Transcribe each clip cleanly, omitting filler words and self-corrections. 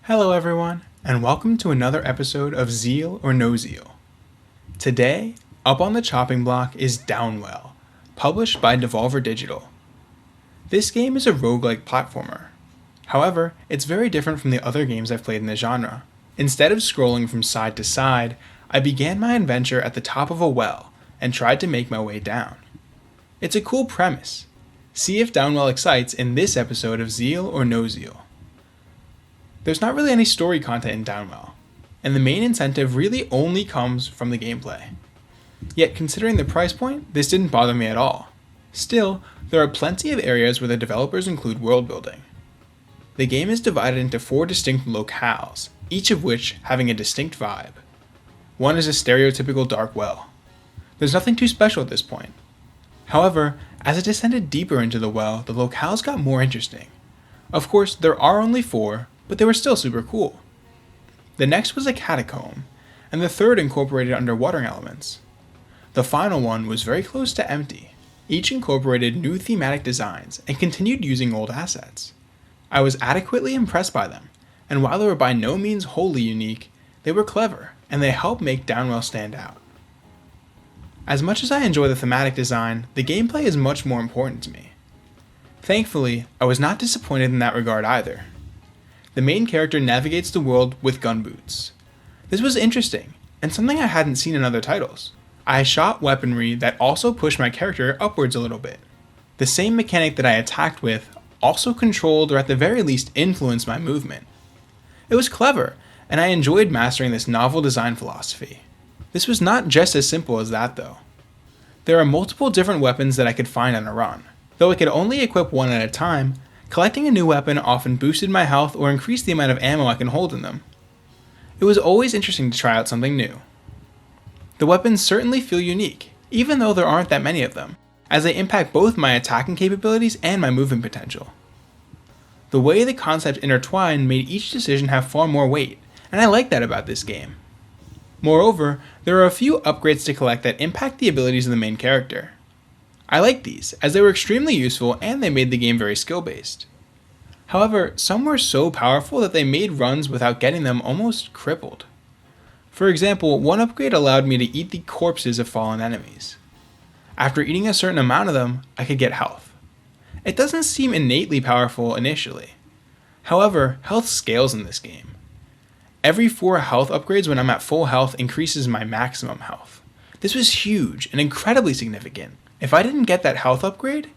Hello everyone, and welcome to another episode of Zeal or No Zeal. Today, up on the chopping block is Downwell, published by Devolver Digital. This game is a roguelike platformer. However, it's very different from the other games I've played in the genre. Instead of scrolling from side to side, I began my adventure at the top of a well and tried to make my way down. It's a cool premise. See if Downwell excites in this episode of Zeal or No Zeal. There's not really any story content in Downwell, and the main incentive really only comes from the gameplay. Yet considering the price point, this didn't bother me at all. Still, there are plenty of areas where the developers include world building. The game is divided into 4 distinct locales, each of which having a distinct vibe. One is a stereotypical dark well. There's nothing too special at this point. However, as I descended deeper into the well, the locales got more interesting. Of course, there are only 4, but they were still super cool. The next was a catacomb, and the third incorporated underwater elements. The final one was very close to empty. Each incorporated new thematic designs and continued using old assets. I was adequately impressed by them, and while they were by no means wholly unique, they were clever, and they helped make Downwell stand out. As much as I enjoy the thematic design, the gameplay is much more important to me. Thankfully, I was not disappointed in that regard either. The main character navigates the world with gun boots. This was interesting, and something I hadn't seen in other titles. I shot weaponry that also pushed my character upwards a little bit. The same mechanic that I attacked with also controlled or at the very least influenced my movement. It was clever, and I enjoyed mastering this novel design philosophy. This was not just as simple as that though. There are multiple different weapons that I could find on a run. Though I could only equip one at a time, collecting a new weapon often boosted my health or increased the amount of ammo I can hold in them. It was always interesting to try out something new. The weapons certainly feel unique, even though there aren't that many of them, as they impact both my attacking capabilities and my movement potential. The way the concepts intertwine made each decision have far more weight, and I like that about this game. Moreover, there are a few upgrades to collect that impact the abilities of the main character. I liked these, as they were extremely useful and they made the game very skill-based. However, some were so powerful that they made runs without getting them almost crippled. For example, one upgrade allowed me to eat the corpses of fallen enemies. After eating a certain amount of them, I could get health. It doesn't seem innately powerful initially. However, health scales in this game. Every 4 health upgrades when I'm at full health increases my maximum health. This was huge and incredibly significant. If I didn't get that health upgrade,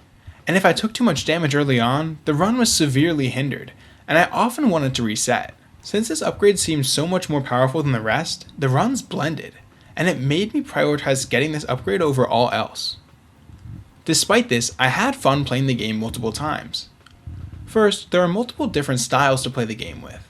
and if I took too much damage early on, the run was severely hindered, and I often wanted to reset. Since this upgrade seemed so much more powerful than the rest, the runs blended, and it made me prioritize getting this upgrade over all else. Despite this, I had fun playing the game multiple times. First, there are multiple different styles to play the game with.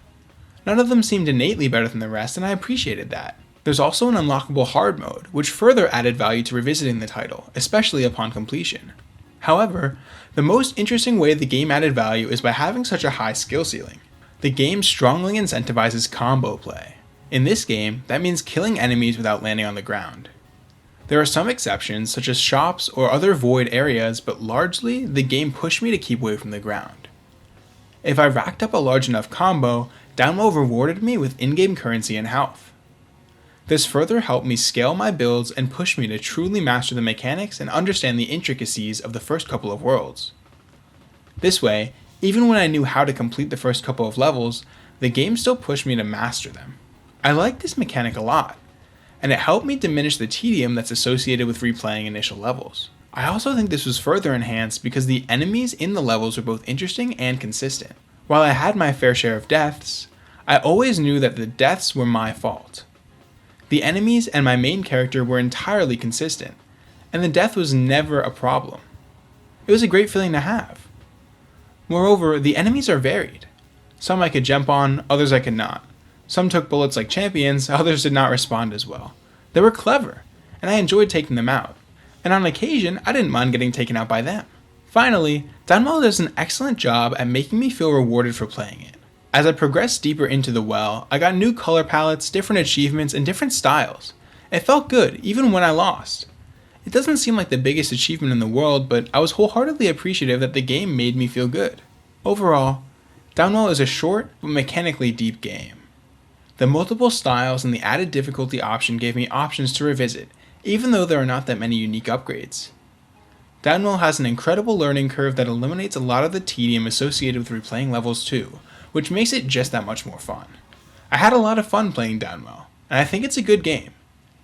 None of them seemed innately better than the rest, and I appreciated that. There's also an unlockable hard mode, which further added value to revisiting the title, especially upon completion. However, the most interesting way the game added value is by having such a high skill ceiling. The game strongly incentivizes combo play. In this game, that means killing enemies without landing on the ground. There are some exceptions, such as shops or other void areas, but largely, the game pushed me to keep away from the ground. If I racked up a large enough combo, Downwell rewarded me with in-game currency and health. This further helped me scale my builds and push me to truly master the mechanics and understand the intricacies of the first couple of worlds. This way, even when I knew how to complete the first couple of levels, the game still pushed me to master them. I liked this mechanic a lot, and it helped me diminish the tedium that's associated with replaying initial levels. I also think this was further enhanced because the enemies in the levels were both interesting and consistent. While I had my fair share of deaths, I always knew that the deaths were my fault. The enemies and my main character were entirely consistent, and the death was never a problem. It was a great feeling to have. Moreover, the enemies are varied. Some I could jump on, others I could not. Some took bullets like champions, others did not respond as well. They were clever, and I enjoyed taking them out, and on occasion I didn't mind getting taken out by them. Finally, Downwell does an excellent job at making me feel rewarded for playing it. As I progressed deeper into the well, I got new color palettes, different achievements, and different styles. It felt good, even when I lost. It doesn't seem like the biggest achievement in the world, but I was wholeheartedly appreciative that the game made me feel good. Overall, Downwell is a short but mechanically deep game. The multiple styles and the added difficulty option gave me options to revisit, even though there are not that many unique upgrades. Downwell has an incredible learning curve that eliminates a lot of the tedium associated with replaying levels too, which makes it just that much more fun. I had a lot of fun playing Downwell, and I think it's a good game.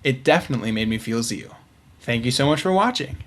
It definitely made me feel Zeal. Thank you so much for watching.